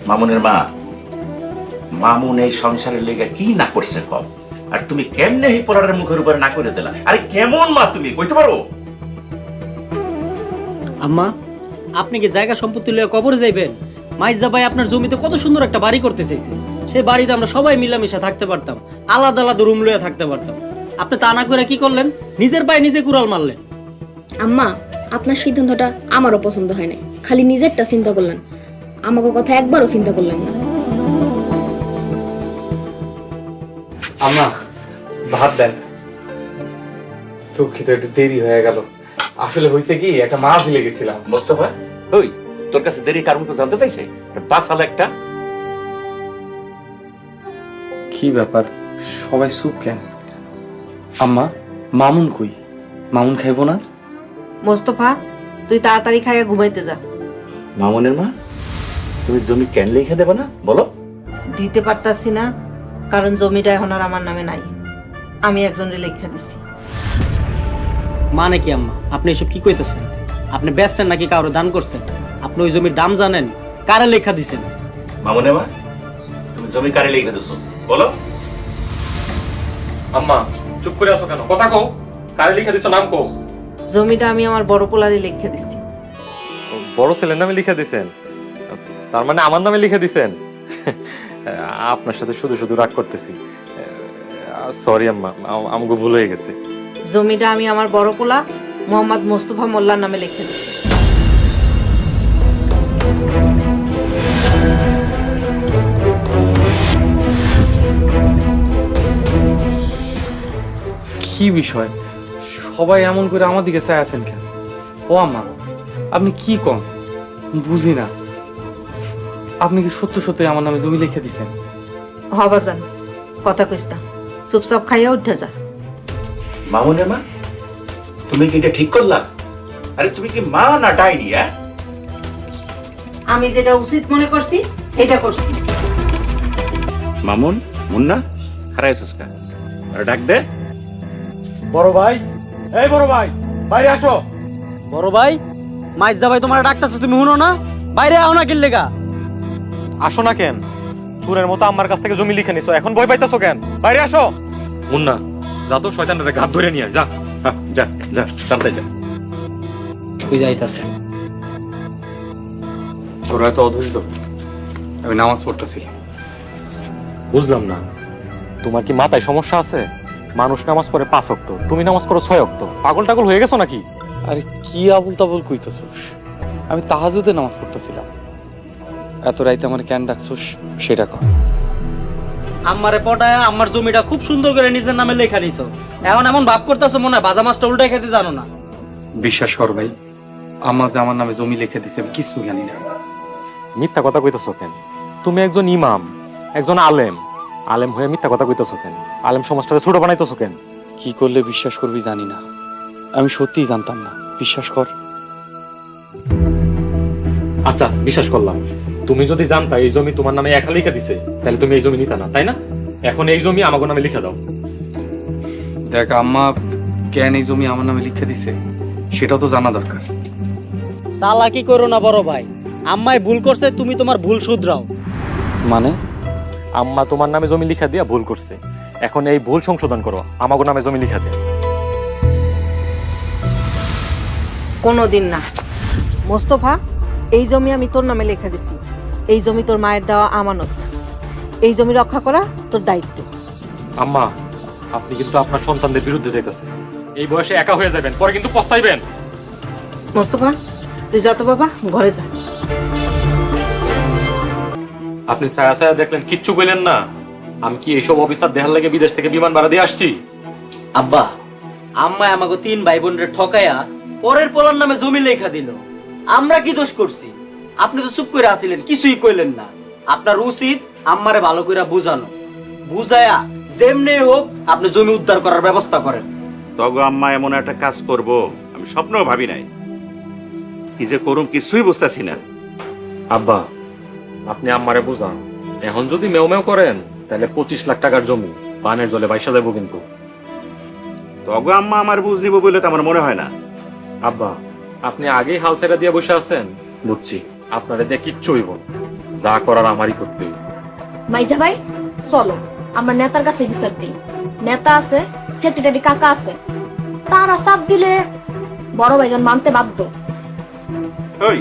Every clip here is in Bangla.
মামুনের মা, মামুন এই সংসারের লেগে কি না করছে কম, আর তুমি কেমনে এই পোলারের মুখের উপরে না করে দিলা? আরে কেমন মা তুমি, কইতে পারো? আম্মা, আপনি কি জায়গা সম্পত্তি লইয়া কবরে যাইবেন? মাইজা ভাই আপনার জমিতে কত সুন্দর একটা বাড়ি করতে চাইছে, সেই বাড়িতে আমরা সবাই মিলামিশা থাকতে পারতাম, আলাদা আলাদা রুম লইয়া থাকতে পারতাম। আপনি তা না করে কি করলেন? নিজের পায়ে নিজে কুড়াল মারলেন। আম্মা, আপনার সিদ্ধান্তটা আমারও পছন্দ হয় না। খালি নিজেরটা চিন্তা করলেন, আমাকে কথা একবারও চিন্তা করলেন না। আম্মা, ভাত দেন। দুঃখিত, একটু দেরি হয়ে গেল। আসলে হয়েছে কি, একটা মা ফেলে গেছিলাম। মোস্তফা, ওই তোর কাছে দেরি কারণ তো জানতে চাইছে? বাসাল একটা। কি ব্যাপার, সবাই চুপ কেন? আম্মা, মামুন কই? মামুন খাইবো না? মোস্তফা, তুই তাড়াতাড়ি খাইয়া ঘুমাইতে যা। মামুনের মা, তুমি জমি কেন লিখে দেবে না বলো? দিতে পারতাছি না, কারণ জমিটা এখন আর আমার নামে নাই। আমি একজনের লেখা দিছি। মানে কি আম্মা, আপনি এসব কি কইতেছেন? আপনি বেচছেন নাকি কারো দান করছেন? আপনি ওই জমির দাম জানেন? কারে লেখা দিছেন? মামুনের মা, তুমি জমি কারে লিখে দিছো বলো? আম্মা, চুপ করে আছো কেন? কথা কও, কারে লিখে দিছো, নাম কও। জমিটা আমি আমার বড় পোলারে লেখা দিছি। বড় ছেলের নামে লিখে দিছেন? তার মানে আমার নামে লিখে দিছেন? আপনার সাথে শুধু শুধু রাগ করতেছি। সরি আম্মা, আমাকে ভুল হয়ে গেছে। জমিটা আমি আমার বড় পোলা মোহাম্মদ মোস্তফা মোল্লার নামে লিখে দিছি। কি বিষয়, সবাই এমন করে আমার দিকে চাই আছেন কেন? ও আম্মা, আপনি কি কন বুঝি না। আপনি কি সত্য সত্যি আমার নামে জমি লিখে দিছেন? হবাজান, কথা কইস না, চুপচাপ খাইয়া উঠে যা। মামুনের মা, তুমি কি এটা ঠিক করলা? আরে তুমি কি মা না ডাইনি? আমি যেটা উচিত মনে করছি এটা করছি। মামুন, মুন্না, হারাইছস কা? আর ডাক দে। বড় ভাই, এই বড় ভাই, বাইরে আসো। বড় ভাই, মাইজা ভাই তোমার ডাকতেছে, তুমি শুনো না? বাইরে আও না কিল লেগা? আসো না কেন? চুরের মতো আমার কাছ থেকে জমি লিখে নিছো, এখন ভয় পাইতেছো কেন? বাইরে আসো। মুন্না, যা তো শয়তানের ঘাত ধরে নিয়ে আয়, যা। যা যা, সামনে যা। তুই যাইতাছে। তোরা এত অধৈর্য? আমি নামাজ পড়তেছিলাম। বুঝলাম না, তোমার কি মাথায় সমস্যা আছে? মানুষ নামাজ পড়ে 5 ওয়াক্ত, তুমি নামাজ পড়ো 6 ওয়াক্ত। পাগল টাগল হয়ে গেছো নাকি? আরে কি আবুল তাবুল কইতেছস? আমি তাহাজ্জুদে নামাজ পড়তেছিলাম। এত রাইতে আমার কেন ডাকছস সেটা কর। আমারে পটায় আমার জমিটা খুব সুন্দর করে নিজের নামে লেখা নিছো, এখন এমন ভাব করতেছো মনে হয় বাজা মাছটা উল্টাই খেতে জানো না। বিশ্বাস কর ভাই, আম্মা যে আমার নামে জমি লিখে দিছে আমি কিছু জানি না। মিথ্যা কথা কইতেছো কেন? তুমি একজন ইমাম, একজন আলেম। আলেম হয়ে মিথ্যা কথা কইতেছো কেন? আলেম সমাজটাকে ছোট বানাইতেছো কেন? কি করলে বিশ্বাস করবি জানি না, আমি সত্যিই জানতাম না। বিশ্বাস কর। আচ্ছা, বিশ্বাস করলাম। তুমি যদি জানতা এই জমি তোমার নামে একা লিখে দিছে, তাহলে তুমি এই জমি নিতা না, তাই না? এখন এই জমি আমাকে নামে লিখে দাও। দেখ, আম্মা কেন এই জমি আমার নামে লিখে দিছে সেটাও তো জানা দরকার। চালাকি করো না বড় ভাই, আম্মাই ভুল করছে, তুমি তোমার ভুল শুধরাও। মানে? আম্মা তোমার নামে জমি লিখা দিয়া ভুল করছে, এখন এই ভুল সংশোধন করো, আমাকে নামে জমি লিখা দে। কোনোদিন না। মোস্তফা, এই জমি আমি তোর নামে লেখা দিছি। এই জমি তোর মায়ের দেওয়া আমানত। এই জমি রক্ষা করা তোর দায়িত্ব। আম্মা, আপনি কিন্তু আপনার সন্তানদের বিরুদ্ধে যাইতেছেন। এই বয়সে একা হয়ে যাবেন, পরে কিন্তু পস্তাইবেন। মোস্তফা, তুই যা তো বাবা, ঘরে যা। আপনি ছায়া ছায়া দেখলেন, কিচ্ছু কইলেন না। আমি কি এইসব অফিসার দেখার লাগে বিদেশ থেকে বিমান ভাড়া দিয়ে আসছি? আব্বা, আম্মাই আমাকে 3 ভাই বোনের ঠকাইয়া পরের পোলার নামে জমি লেখা দিল। আমরা কি দোষ করছি? আপনি তো চুপ করে আসিলেন, কিছুই কইলেন না। আপনার উচিত আম্মারে ভালো করে বুঝানো, বুঝায়া যেমনি হোক আপনি জমি উদ্ধার করার ব্যবস্থা করেন। তগো আম্মা এমন একটা কাজ করব আমি স্বপ্নেও ভাবি নাই। কি যে করুম কিছুই বুঝতেছি না। আব্বা, আপনি আম্মারে বুঝান। এখন যদি মেও মেও করেন, তাহলে 25 লাখ টাকার জমি পানের জলে বাইসা যাবো কিন্তু। তগো আম্মা আমার বুঝ নিব বলে তো আমার মনে হয় না। আব্বা, আপনি আগেই হাল ছেড়ে দিয়ে বসে আছেন। বুঝছি, আপনারা দিয়ে কিচ্ছু হইব না। যা করার আমারই করতে হইব। মাইজা ভাই চলো আমরা নেতার কাছে বিচার দিই। নেতা আছে, সেক্রেটারি কাকা আছে, তারা চাপ দিলে বড় ভাইজান মানতে বাধ্য। ওই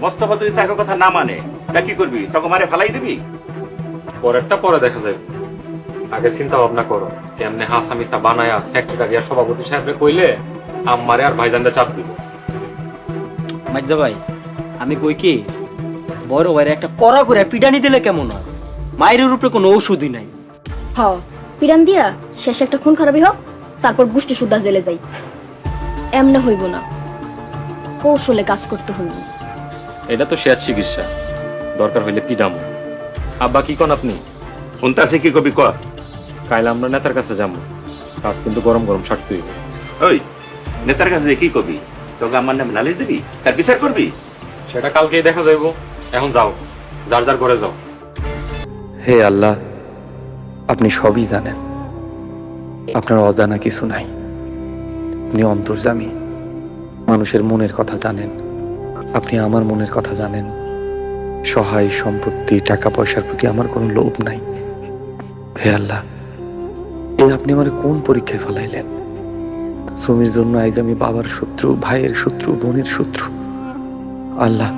মোস্তফা যদি তাকে কথা না মানে তা কি করবি? তোকে মারে ফালাই দিবি? পরেরটা পরে দেখা যাবে, আগে চিন্তা ভাবনা করো কেমনে হাসামিসা বানায়া সেক্রেটারি আর সভাপতি সাহেবরে কইলে আম্মারে আর ভাইজানরে চাপ দিব। মাইজা ভাই আমি কই কি, বড় ভাইরে একটা কড়া করে পিটানি দিলে কেমন হয়? মায়ের উপরে কোনো ঔষধই নাই। হ পিরান দিয়া শেষে একটা খুন খারাপই হোক, তারপর গোষ্ঠী সুদ্ধা জেলে যাই। এমনে হইব না, কৌশলে কাজ করতে হইব। এটা তো শেষ চিকিৎসা, দরকার হইলে পিডামো। আব্বা কি কন আপনি? শুনতে আছে কি কবি ক? কাইলে আমরা নেতার কাছে যাবো, কাজ কিন্তু গরম গরম সারতে হইব। ওই নেতার কাছে যে কি কবি? তোকে আমার নাম নালিশ দিবি, তার বিচার করবি? সেটা কালকেই দেখা যাইব। এখন যাও, যার যার ঘরে যাও। হে আল্লাহ, আপনি সবই জানেন, আপনার অজানা কিছু নাই। আপনি অন্তর্যামী, মানুষের মনের কথা জানেন। আপনি আমার মনের কথা জানেন। সহায় সম্পত্তি টাকা পয়সার প্রতি আমার কোনো লোভ নাই। হে আল্লাহ, এই আপনি আমার কোন পরীক্ষায় ফেলাইলেন? জমির জন্য আজ আমি বাবার শত্রু, ভাইয়ের শত্রু, বোনের শত্রু। আল্লাহ,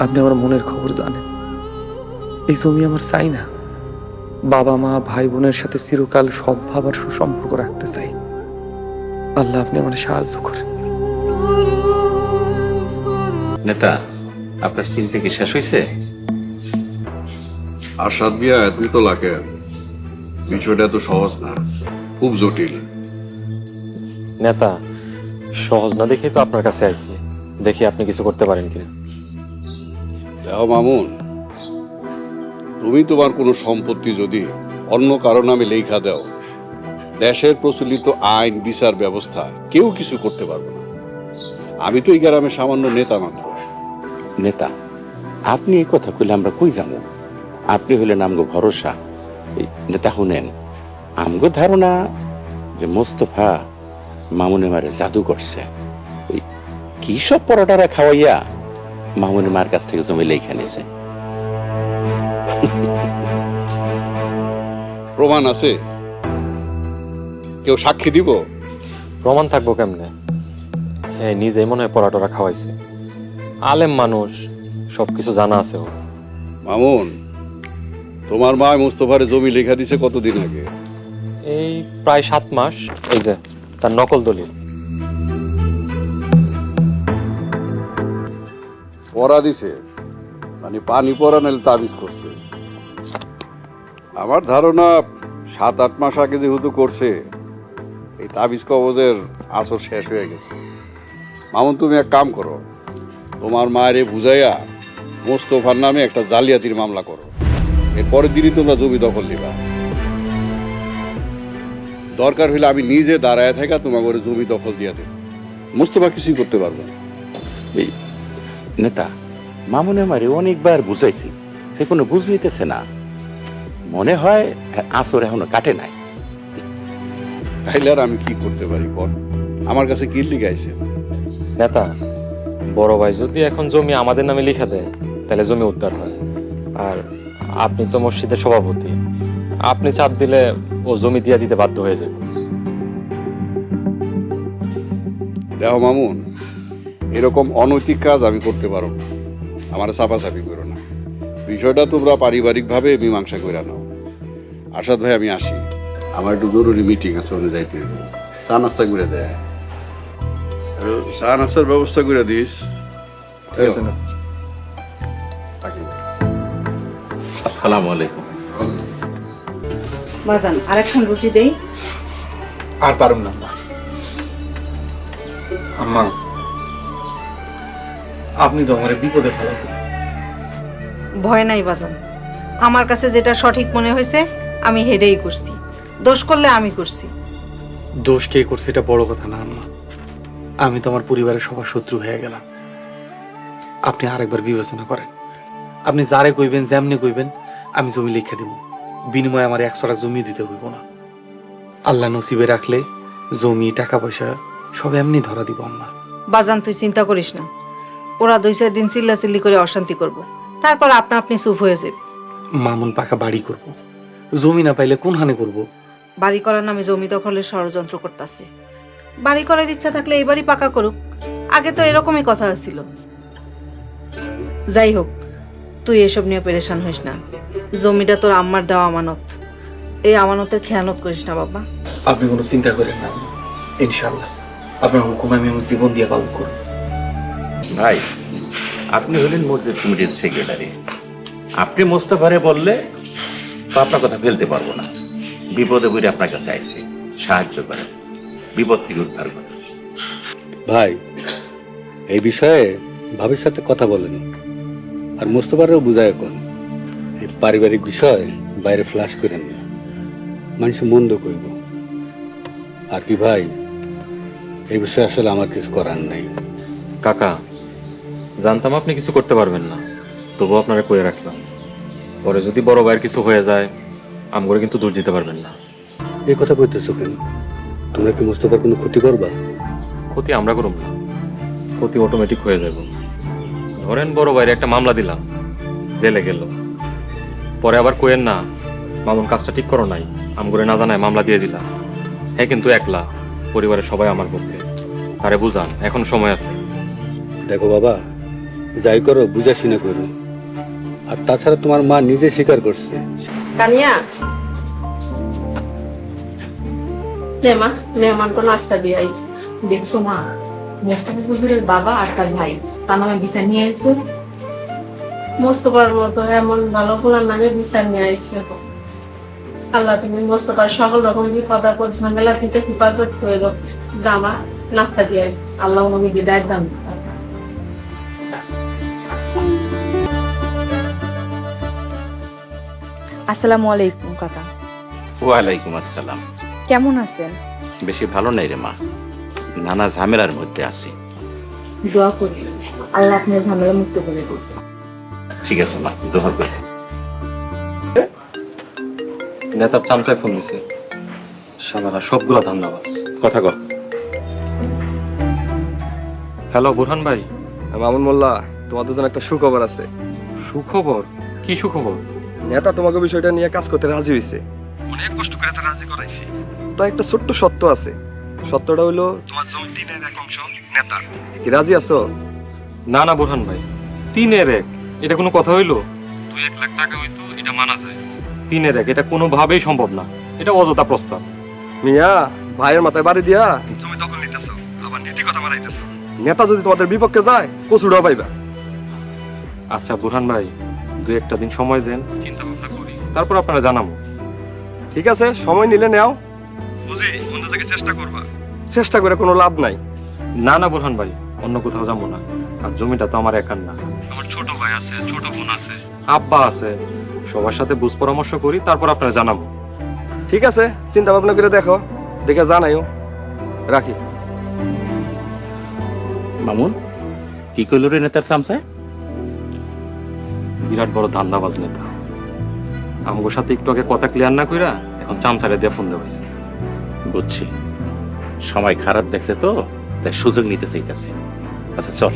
আপনি আমার মনের খবর জানেন। এই জমি আমার চাই না। বাবা মা ভাই বোনের সাথে চিরকাল সদ্ভাব আর সুসম্পর্ক রাখতে চাই। আল্লাহ, আপনি আমার সাহায্য করেন। নেতা, আপনার চিন্তা কি শেষ হয়েছে? আসাদ মিয়া তুই তো লাগে, বিষয়টা এত সহজ না, খুব জটিল। নেতা, সহজ না দেখেই তো আপনার কাছে আইছি, দেখি আপনি কিছু করতে পারেন কিনা। দেখো মামুন, তুমি তোমার কোনো সম্পত্তি যদি অন্য কারো নামে লেখা দাও, দেশের প্রচলিত আইন বিচার ব্যবস্থা কেউ কিছু করতে পারবে না। আমি তো এই গ্রামে সামান্য নেতা মাত্র। নেতা, আপনি এই কথা কইলে আমরা কই যাবো? আপনি হইলেন আমগো ভরসা। এই নেতা শুনেন, আমগো ধারণা যে মোস্তফা মামুনে মারে জাদু করছে। ওই কি সব পরোটারা খাওয়াইয়া মামুনে মার কাছ থেকে জমি লেখা নিছে। প্রমাণ আছে? কেউ সাক্ষী দিব? প্রমাণ থাকবো কেমনে? হ্যাঁ, নিজেই মনে হয় পরাটরা খাওয়াইছে। আলেম মানুষ, সবকিছু জানা আছে ওর। মামুন, তোমার মা মুস্তফারে জমি লেখা দিছে কতদিন আগে? এই প্রায় 7 মাস। এই যে তার নকল দলিল। পড়া দিছে মানে পানি পড়া নাহলে তাবিজ করছে। আমার ধারণা 7-8 মাস আগে যেহেতু করছে, এই তাবিজ কবজের আসর শেষ হয়ে গেছে। মামুন, তুমি এক কাম করো, তোমার মায়ের বুঝাইয়া মোস্তফার নামে একটা জালিয়াতির মামলা করো। এরপরের দিনই তোমরা জমি দখল নিবা। দরকার হইলে আমি নিজে দাঁড়ায় থাকা তোমার ঘরে জমি দখল দিয়ে দেব। মোস্তফা কিছুই করতে পারবে না। এই নেতা, মামুনে মারে অনেকবার বুঝাইছি, সে কোনো বুঝ নিতেছে না। মনে হয় আসর এখনো কাটে নাই। তাইলে আর আমি কি করতে পারি বল? আমার কাছে কি লিখাইছে? নেতা, বড় ভাই যদি এখন জমি আমাদের নামে লিখে দেয়, তাহলে জমি উদ্ধার হয়। আর আপনি তো মসজিদের সভাপতি, আপনি চাপ দিলে ও জমি দিয়ে দিতে বাধ্য হয়ে যাবে। দেখো মামুন, এরকম অনৈতিক কাজ আমি করতে পারো না। আমার চাপাচাপি করো না। বিষয়টা তোমরা পারিবারিকভাবে মীমাংসা করে নাও। আসাদ ভাই, আমি আসি, আমার একটু জরুরি মিটিং আছে, ওখানে যাইতে হবে। চা নাস্তা করে দেয়, চা নাস্তার ব্যবস্থা করে দিস। ঠিক আছে না? আসসালামু আলাইকুম। বাজান আরেকখান রুটি দেই। আর পারুম না আম্মা, আপনি তো আমার বিপদে ফেলাবেন। ভয় নাই বাজান, আমার কাছে যেটা সঠিক মনে হয়েছে আমি হেডেই করছি। দোষ করলে আমি করছি। দোষ কে করছে এটা বড় কথা না আম্মা। আমি তো আমার পরিবারের সবার শত্রু হয়ে গেলাম। আপনি আরেকবার বিবেচনা করেন। আপনি যারে কইবেন, যেমনি কইবেন, আমি জমি লিখে দেব। বিনিময়ে আমার 100 টাকা জমি দিতে হইব না। আল্লাহ নসিবে রাখলে জমি টাকা পয়সা সব এমনি ধরা দিব আম্মা। বাজান তুই চিন্তা করিস না, ওরা 2-4 দিন চিল্লাচিল্লি করে অশান্তি করব। তারপর আপনা আপনি চুপ হয়ে যাবে। মামুন পাকা বাড়ি করব, জমি না পাইলে কোন হানে করব? বাড়ি করার নামে জমি দখলের ষড়যন্ত্র করতেছে। বাড়ি করার ইচ্ছা থাকলে এই বাড়ি পাকা করুক, আগে তো এরকমই কথা ছিল। যাই হোক, তুই এসব নিয়ে পেরেশান হইস না, জমিটা তোর আম্মার দেওয়া আমানত, এই আমানতের খেয়ানত করিস না বাবা। আপনি কোনো চিন্তা করেন না, ইনশাআল্লাহ আপনার হুকুম আমি আমার জীবন দিয়ে পালন করব। ভাই, আপনি হলেন মসজিদ কমিটির সেক্রেটারি। আপনি মোস্তফারে বললে তো আপনার কথা ফেলতে পারবো না। বিপদে পড়ে আপনার কাছে আইছি, সাহায্য করেন, বিপদ থেকে উদ্ধার করেন। ভাই, এই বিষয়ে ভাবির সাথে কথা বলেন, আর মোস্তফারেও বুঝায় কোন এই পারিবারিক বিষয় বাইরে ফ্লাশ করেন না, মানুষ মন্দ কইব। আর কি ভাই, এই বিষয়ে আসলে আমার কিছু করার নাই। কাকা, জানতাম আপনি কিছু করতে পারবেন না, তবুও আপনারা কয়ে রাখলাম। পরে যদি বড় ভাইয়ের কিছু হয়ে যায়, আমগরে কিন্তু দূর যেতে পারবেন না। এই কথা কইতেছো কেন? তোমরা কি মোস্তফার কোনো ক্ষতি করবা? ক্ষতি আমরা করব না, ক্ষতি অটোমেটিক হয়ে যাব। ধরেন বড় ভাইয়ের একটা মামলা দিলাম, জেলে গেল, পরে আবার কইেন না মামুন কাজটা ঠিক করো নাই, আমগরে না জানায় মামলা দিয়ে দিলাম। হ্যাঁ, কিন্তু একলা, পরিবারের সবাই আমার পক্ষে। আরে বুঝান, এখন সময় আছে। দেখো বাবা, যাই করো বুঝা শুনে করো। আর তাছাড়া তোমার মা নিজে স্বীকার করছে। কানিয়া নে মা, মেহমান তো নাস্তা দিয়ে আই। দেখছো মা, মোস্তফা হুজুরের বাবা আর তার ভাই তার নামে বিচার নিয়ে এসে। মোস্তফার মতো এমন ভালো পোলার নামে বিচার নিয়ে আসছে। আল্লাহ তুমি মোস্তফার সকল রকম বিপদ আপদ ঝামেলা থেকে হেফাজত করে দাও। জামা নাস্তা দিয়ে আই। আল্লাহ আমি বিদায় দান। আসসালামু আলাইকুম কাকা। ওয়ালাইকুম আসসালাম। কেমন আছেন? বেশি ভালো নাই রে মা, নানা ঝামেলার মধ্যে আছি। দোয়া করি আল্লাহ আপনার ঝামেলা মুক্ত করে দিন। ঠিক আছে মা, দোয়া করি। নেতার চামচায় ফোন দিছে, সালারা সবগুলা ধান্দাবাজ। কথা কর। হ্যালো বুরহান ভাই। মামুন মোল্লা, তোমাদের জন্য একটা সুখবর আছে। সুখবর? কি সুখবর? নেতা তোমাকে বিষয়টা নিয়ে কাজ করতে রাজি হয়েছে। অনেক কষ্ট করে তা রাজি করাইছি। তো একটা ছোট্ট সত্য আছে। সত্যটা হলো তোমার জমি 3/1 অংশ নেতার। কি রাজি আছো? না না বুরহান ভাই, 3/1 এটা কোনো কথা হইলো? 2-1 লাখ টাকা হইতো, এটা মানা যায়। 3/1 এটা কোনোভাবেই সম্ভব না, এটা অযথা প্রস্তাব। মিয়া, ভাইয়ের মাথায় বাড়ি দিয়া জমি দখল নিতেছো, আবার নীতি কথা মারাইতেছো। নেতা যদি তোমাদের বিপক্ষে যায়, কচুড়া পাইবা। আচ্ছা বুরহান ভাই, 2-1টা দিন সময় দেন, চিন্তা ভাবনা করি, তারপর আপনারা জানাবো। ঠিক আছে, সময় নিলে নাও। বুঝি অন্য জায়গায় চেষ্টা করবা, চেষ্টা করে কোনো লাভ নাই। না না বুরহান ভাই, অন্য কোথাও যাবো না। আর জমিটা তো আমার একার না, আমার ছোট ভাই আছে, ছোট বোন আছে, আব্বা আছে, সবার সাথে বুঝ পরামর্শ করি, তারপর আপনারা জানাবো। ঠিক আছে, চিন্তা ভাবনা করে দেখো, দেখে জানাইও। রাখি। মামুন, কি কইল রে নেতার চামচায়? বিরাট বড় ধান্দাবাজ নেতা। আমার সাথে একটু আগে কথা ক্লিয়ার না কইরা এখন চামচারে দিয়ে ফোন দেওয়াইছে। বুঝছি, সময় খারাপ দেখছে তো, তাই সুযোগ নিতে চাইতেছে। আচ্ছা চল।